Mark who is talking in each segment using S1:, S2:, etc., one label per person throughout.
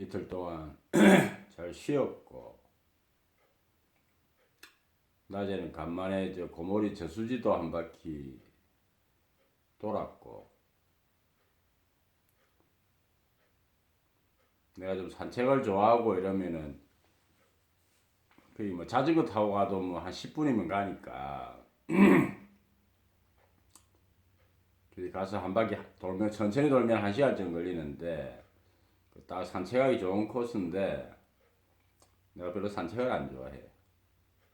S1: 이틀 동안 잘 쉬었고, 낮에는 간만에 저 고모리 저수지도 한 바퀴 돌았고, 내가 좀 산책을 좋아하고 이러면은 거의 뭐 자전거 타고 가도 뭐 한 10분이면 가니까 그래서 가서 한 바퀴 돌면 천천히 돌면 1시간 정도 걸리는데 딱 산책하기 좋은 코스인데 내가 별로 산책을 안 좋아해.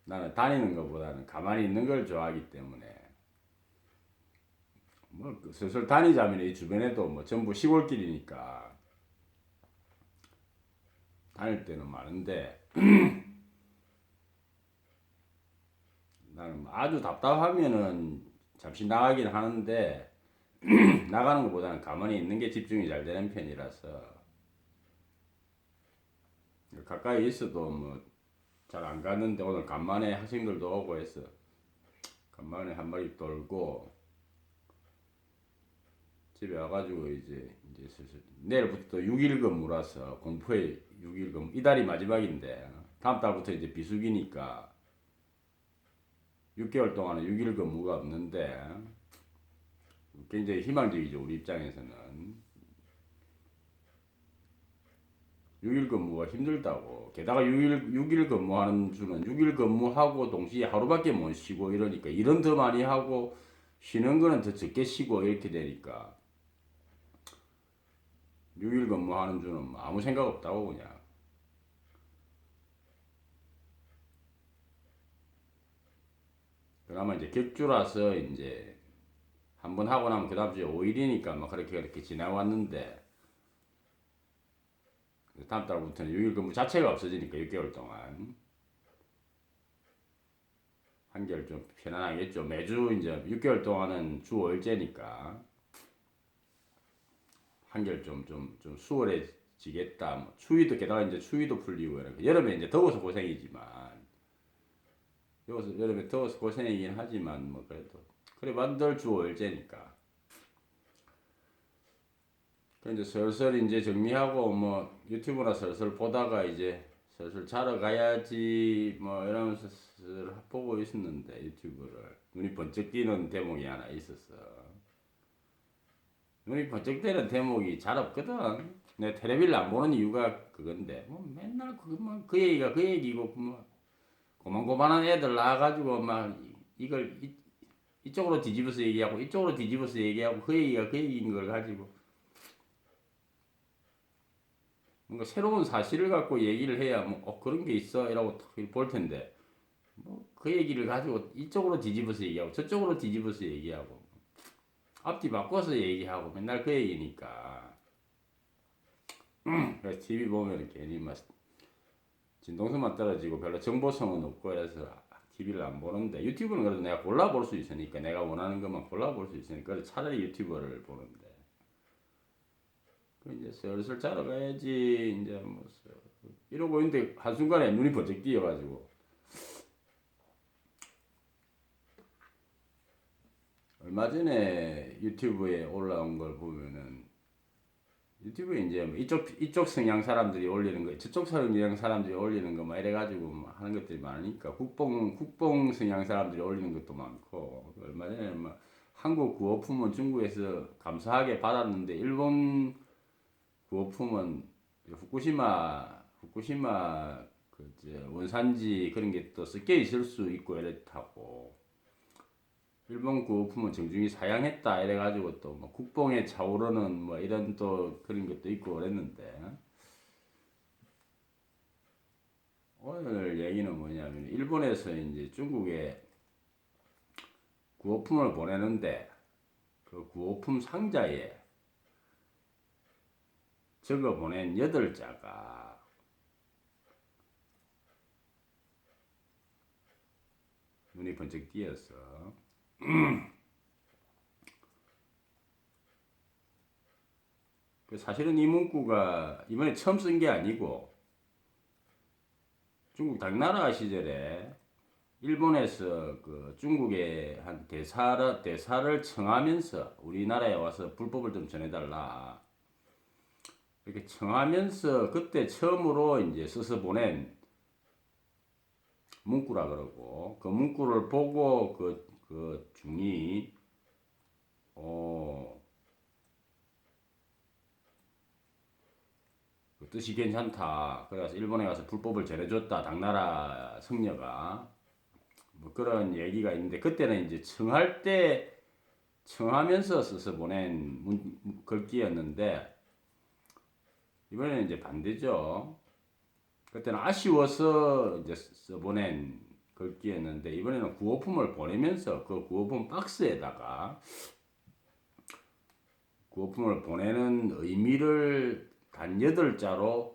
S1: 나는 다니는 것보다는 가만히 있는 걸 좋아하기 때문에 뭐 슬슬 다니자면 이 주변에도 뭐 전부 시골길이니까 다닐 때는 많은데 나는 아주 답답하면은 잠시 나가긴 하는데 나가는 것보다는 가만히 있는 게 집중이 잘 되는 편이라서 가까이 있어도 뭐 잘 안 가는데 오늘 간만에 학생들도 오고 해서 간만에 한 마리 돌고 집에 와가지고 이제 슬슬 내일부터 6일 근무라서 공포의 6일 근무 이달이 마지막인데 다음 달부터 이제 비수기니까 6개월 동안은 6일 근무가 없는데 굉장히 희망적이죠 우리 입장에서는. 6일 근무가 힘들다고. 게다가 6일 근무하는 주는 6일 근무하고 동시에 하루밖에 못 쉬고 이러니까 일은 더 많이 하고 쉬는 거는 더 적게 쉬고 이렇게 되니까 6일 근무하는 주는 아무 생각 없다고 그냥. 그나마 이제 격주라서 이제 한 번 하고 나면 그 다음 주에 5일이니까 막 그렇게 지나왔는데 다음 달부터는 6일 근무 자체가 없어지니까 6개월 동안 한결 좀 편안하겠죠. 매주 이제 6개월 동안은 주 5일째니까 한결 좀 수월해지겠다. 뭐 추위도 게다가 이제 추위도 풀리고 이렇게 여름에 이제 더워서 고생이지만 여름에 더워서 고생이긴 하지만 뭐 그래도 그래 만들 주 5일째니까 이제 슬슬 이제 정리하고 뭐 유튜브나 슬슬 보다가 이제 슬슬 자러 가야지 뭐 이러면서 슬슬 보고 있었는데 유튜브를 눈이 번쩍 뜨는 대목이 하나 있었어. 눈이 번쩍 뜨는 대목이 잘 없거든. 내가 텔레비를 안 보는 이유가 그건데 뭐 맨날 그 얘기가 그 얘기고 뭐 고만고만한 애들 나와가지고 막 이걸 이쪽으로 뒤집어서 얘기하고 이쪽으로 뒤집어서 얘기하고 그 얘기가 그 얘기인 걸 가지고 뭔가 새로운 사실을 갖고 얘기를 해야 뭐 그런 게 있어 이라고 볼 텐데 뭐 그 얘기를 가지고 이쪽으로 뒤집어서 얘기하고 저쪽으로 뒤집어서 얘기하고 앞뒤 바꿔서 얘기하고 맨날 그 얘기니까 그래서 TV 보면 괜히 막 진동성만 떨어지고 별로 정보성은 없고 해서 TV를 안 보는데 유튜브는 그래도 내가 골라볼 수 있으니까 내가 원하는 것만 골라볼 수 있으니까 차라리 유튜브를 보는데 이제 슬슬 자러 가야지 이제 뭐 이러고 있는데 한순간에 눈이 번쩍 띄어가지고 얼마 전에 유튜브에 올라온 걸 보면은 유튜브에 이제 뭐 이쪽 성향 사람들이 올리는 거 저쪽 성향 사람들이 올리는 거 막 이래가지고 뭐 하는 것들이 많으니까 국뽕 성향 사람들이 올리는 것도 많고 얼마 전에 뭐 한국 구호품은 중국에서 감사하게 받았는데 일본 구호품은 후쿠시마 그 원산지 그런 게 또 섞여 있을 수 있고 이렇다고 일본 구호품은 정중히 사양했다 이래가지고 또 뭐 국뽕에 차오르는 뭐 이런 또 그런 것도 있고 그랬는데 오늘 얘기는 뭐냐면 일본에서 이제 중국에 구호품을 보내는데 그 구호품 상자에 적어 보낸 8자가 눈이 번쩍 띄었어. 사실은 이 문구가 이번에 처음 쓴 게 아니고 중국 당나라 시절에 일본에서 그 중국의 한 대사를 청하면서 우리나라에 와서 불법을 좀 전해달라. 이렇게 청하면서 그때 처음으로 이제 써서 보낸 문구라 그러고 그 문구를 보고 그 중이 그 뜻이 괜찮다. 그래서 일본에 가서 불법을 전해줬다. 당나라 성녀가 뭐 그런 얘기가 있는데 그때는 이제 청할 때 청하면서 써서 보낸 글귀였는데 이번에는 이제 반대죠. 그때는 아쉬워서 이제 써보낸 글귀였는데 이번에는 구호품을 보내면서 그 구호품 박스에다가 구호품을 보내는 의미를 단 8자로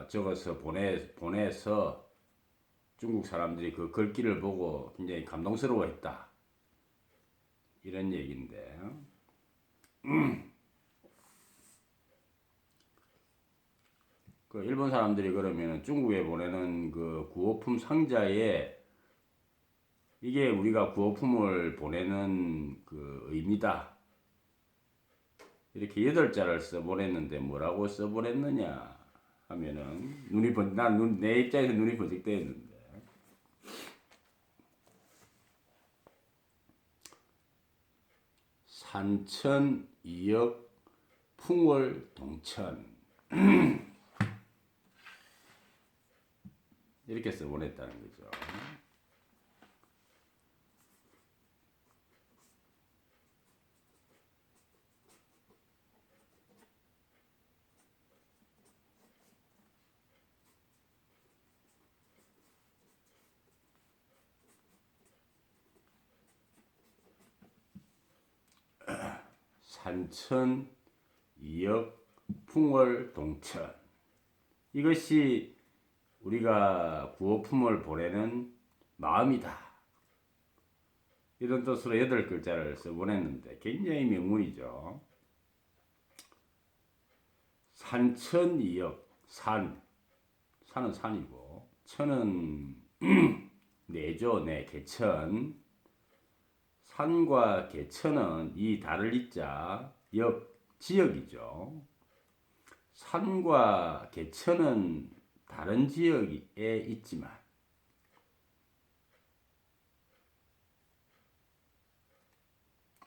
S1: 적어서 보내서 중국 사람들이 그 글귀를 보고 굉장히 감동스러워했다. 이런 얘기인데 그 일본 사람들이 그러면 중국에 보내는 그 구호품 상자에 이게 우리가 구호품을 보내는 그 의미다. 이렇게 8자를 써보냈는데 뭐라고 써보냈느냐 하면은 내 입장에서 눈이 번쩍 뜨였는데 산천 이역 풍월 동천 이렇게 써보냈다는 거죠. 산천 이역 풍월 동천 이것이 우리가 구호품을 보내는 마음이다. 이런 뜻으로 8글자를 써보냈는데 굉장히 명문이죠. 산천이역 산은 산이고 천은 내죠. 내 개천. 산과 개천은 이 달을 잇자 지역이죠. 산과 개천은 다른 지역에 있지만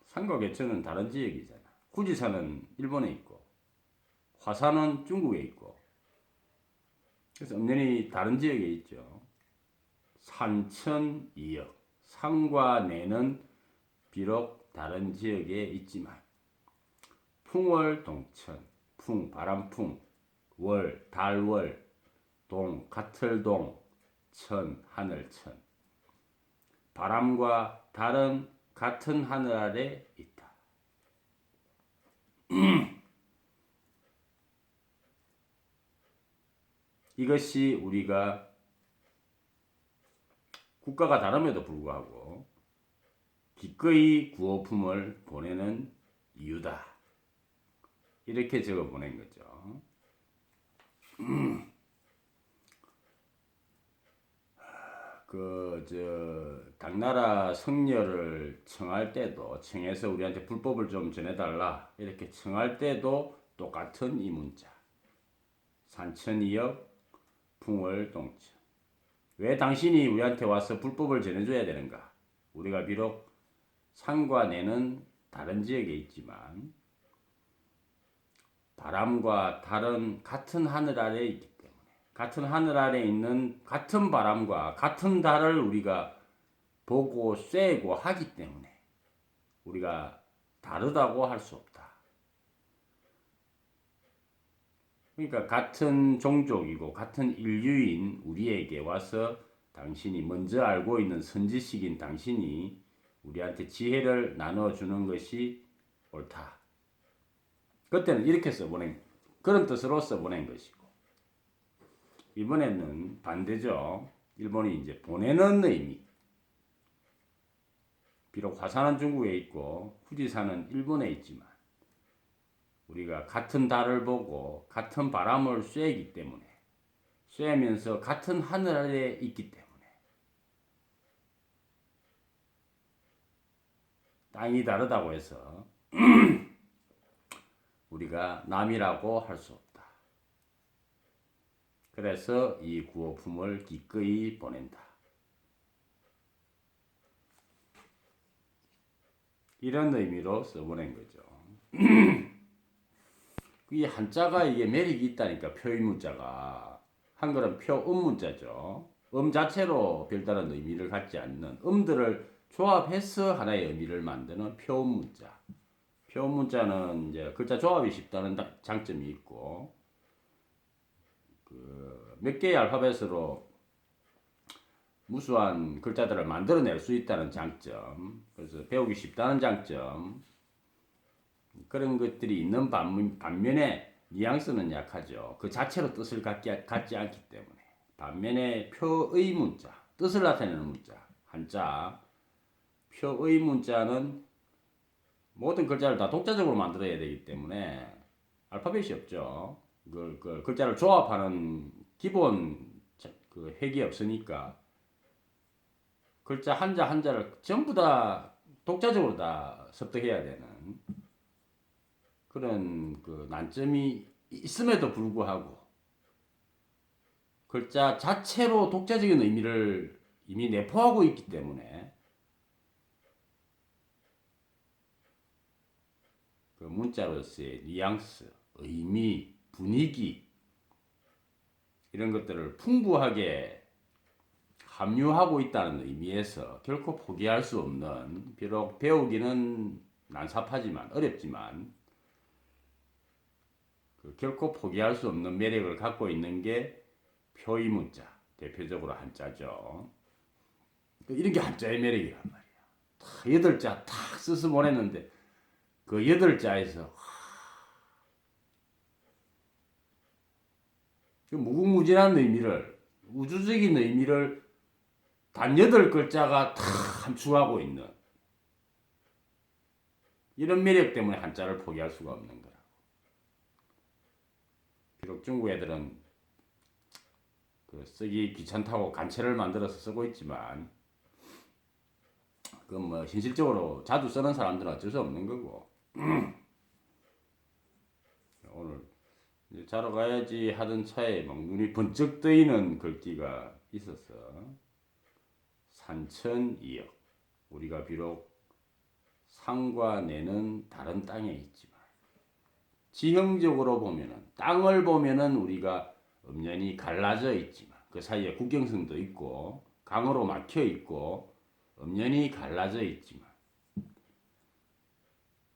S1: 산과 개천은 다른 지역이잖아. 후지산은 일본에 있고 화산은 중국에 있고 그래서 엄연히 다른 지역에 있죠. 산천이역 산과 내는 비록 다른 지역에 있지만 풍월 동천 바람풍 달월 가틀동 천 하늘천 바람과 달은 같은 하늘 아래 있다. 이것이 우리가 국가가 다름에도 불구하고 기꺼이 구호품을 보내는 이유다. 이렇게 적어 보낸 거죠. 당나라 성녀를 청할 때도 청해서 우리한테 불법을 좀 전해달라 이렇게 청할 때도 똑같은 이 문자 산천이역 풍월동천 왜 당신이 우리한테 와서 불법을 전해줘야 되는가? 우리가 비록 산과 내는 다른 지역에 있지만 바람과 달은 같은 하늘 아래에 있기 때문에 같은 하늘 아래에 있는 같은 바람과 같은 달을 우리가 보고 쐬고 하기 때문에 우리가 다르다고 할 수 없다. 그러니까 같은 종족이고 같은 인류인 우리에게 와서 당신이 먼저 알고 있는 선지식인 당신이 우리한테 지혜를 나눠주는 것이 옳다. 그때는 이렇게 써보낸 그런 뜻으로 써보낸 것이고 이번에는 반대죠. 일본이 이제 보내는 의미. 비록 화산은 중국에 있고 후지산은 일본에 있지만 우리가 같은 달을 보고 같은 바람을 쐬기 때문에 쐬면서 같은 하늘 아래에 있기 때문에 땅이 다르다고 해서 우리가 남이라고 할 수 없다. 그래서 이 구호품을 기꺼이 보낸다. 이런 의미로 써보낸 거죠. 이 한자가 이게 매력이 있다니까. 표의문자가 한글은 표음문자죠. 자체로 별다른 의미를 갖지 않는 음들을 조합해서 하나의 의미를 만드는 표음문자. 표음문자는 이제 글자 조합이 쉽다는 장점이 있고, 몇 개의 알파벳으로 무수한 글자들을 만들어낼 수 있다는 장점, 그래서 배우기 쉽다는 장점, 그런 것들이 있는 반면에 뉘앙스는 약하죠. 그 자체로 뜻을 갖지 않기 때문에. 반면에 표의 문자, 뜻을 나타내는 문자, 한자, 표의 문자는 모든 글자를 다 독자적으로 만들어야 되기 때문에 알파벳이 없죠. 그 글자를 조합하는 기본 그 핵이 없으니까 글자 한자 한자를 전부 다 독자적으로 다 습득해야 되는 그런 그 난점이 있음에도 불구하고 글자 자체로 독자적인 의미를 이미 내포하고 있기 때문에 그 문자로서의 뉘앙스, 의미, 분위기 이런 것들을 풍부하게 함유하고 있다는 의미에서 결코 포기할 수 없는, 비록 배우기는 난삽하지만 어렵지만 결코 포기할 수 없는 매력을 갖고 있는 게 표의 문자, 대표적으로 한자죠. 이런 게 한자의 매력이란 말이야. 8자 탁 써서 보냈는데 그 8자에서 무궁무진한 의미를, 우주적인 의미를 단 8글자가 다 함축하고 있는 이런 매력 때문에 한자를 포기할 수가 없는 거라. 비록 중국 애들은 그 쓰기 귀찮다고 간체를 만들어서 쓰고 있지만 그 뭐 현실적으로 자주 쓰는 사람들은 어쩔 수 없는 거고. 오늘 자러 가야지 하던 차에 막 눈이 번쩍 뜨이는 글귀가 있었어. 산천이역. 우리가 비록 산과 내는 다른 땅에 있지만 지형적으로 보면은, 땅을 보면은 우리가 엄연히 갈라져 있지만 그 사이에 국경선도 있고 강으로 막혀 있고 엄연히 갈라져 있지만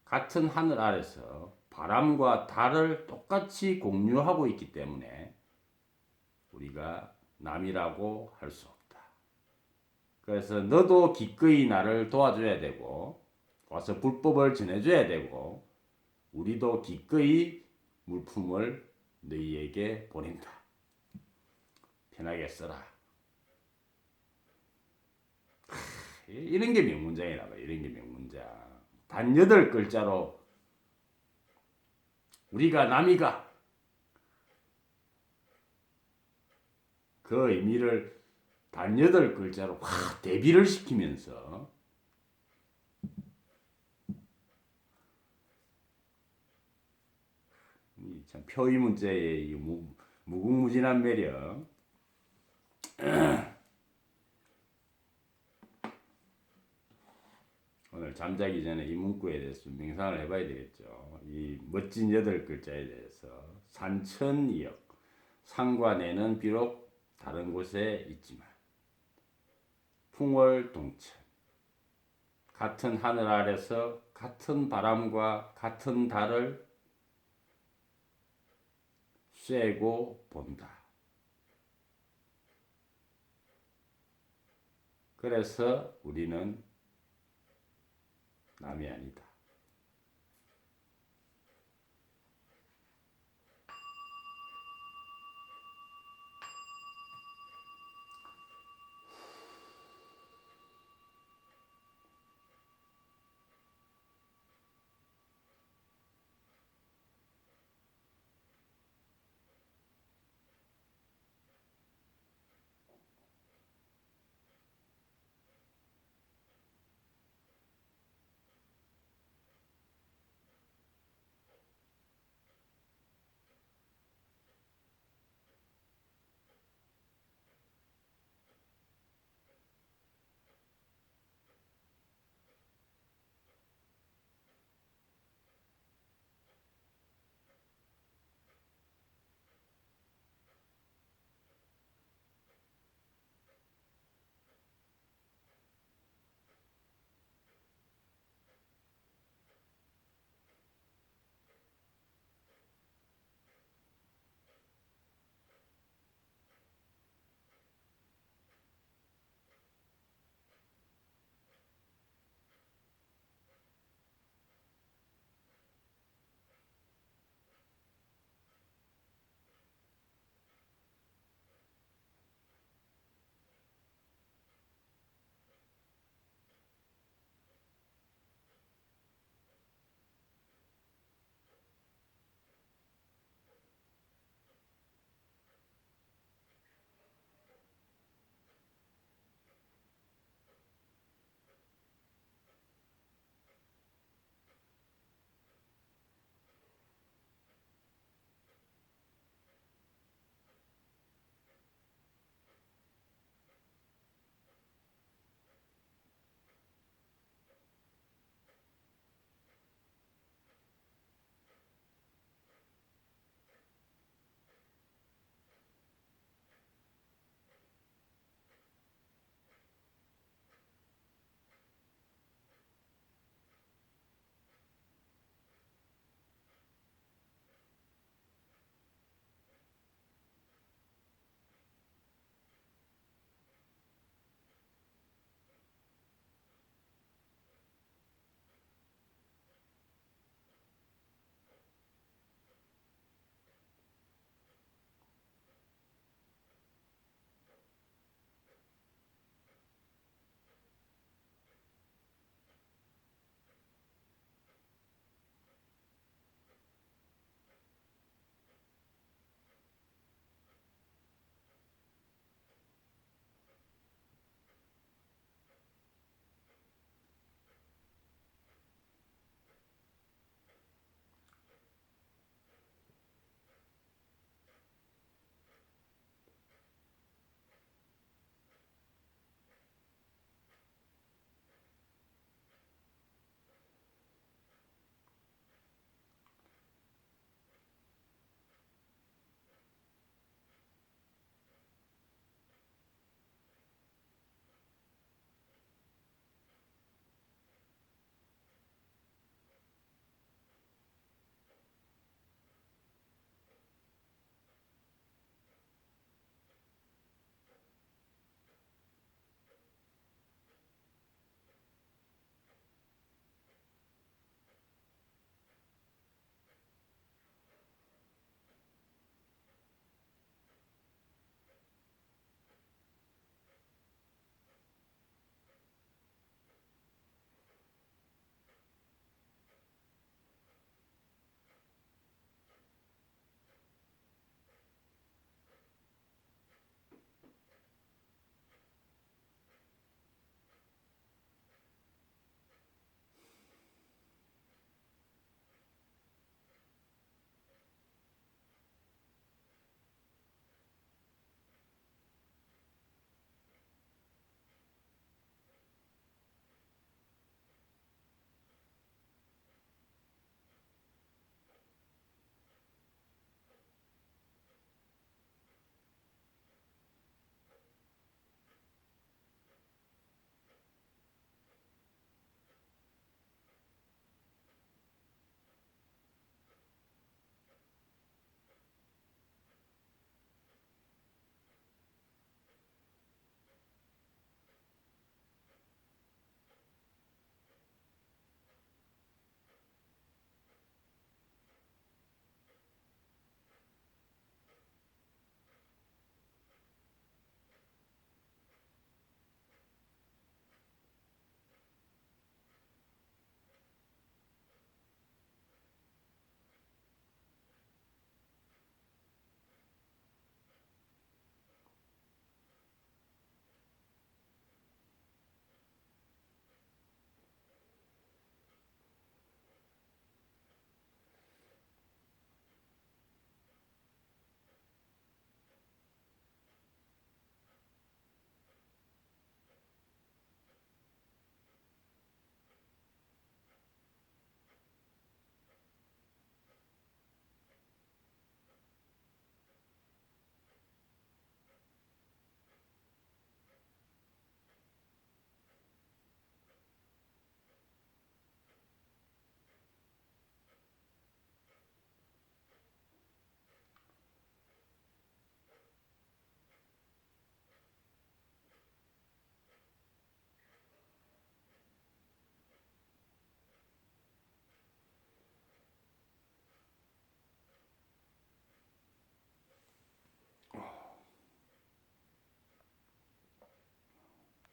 S1: 같은 하늘 아래서 바람과 달을 똑같이 공유하고 있기 때문에 우리가 남이라고 할 수 없다. 그래서 너도 기꺼이 나를 도와줘야 되고 와서 불법을 전해줘야 되고 우리도 기꺼이 물품을 너희에게 보낸다. 편하게 써라. 이런 게 명문장이라 봐. 이런 게 명문장. 단 8글자로 우리가 남이가 그 의미를 단 8글자로 확 대비를 시키면서 참 표의 문제의 무궁무진한 매력. 오늘 잠자기 전에 이 문구에 대해서 좀 명상을 해봐야 되겠죠. 이 멋진 8글자에 대해서. 산천이역. 산과 내는 비록 다른 곳에 있지만 풍월동천. 같은 하늘 아래서 같은 바람과 같은 달을 쐬고 본다. 그래서 우리는 남이 아니다.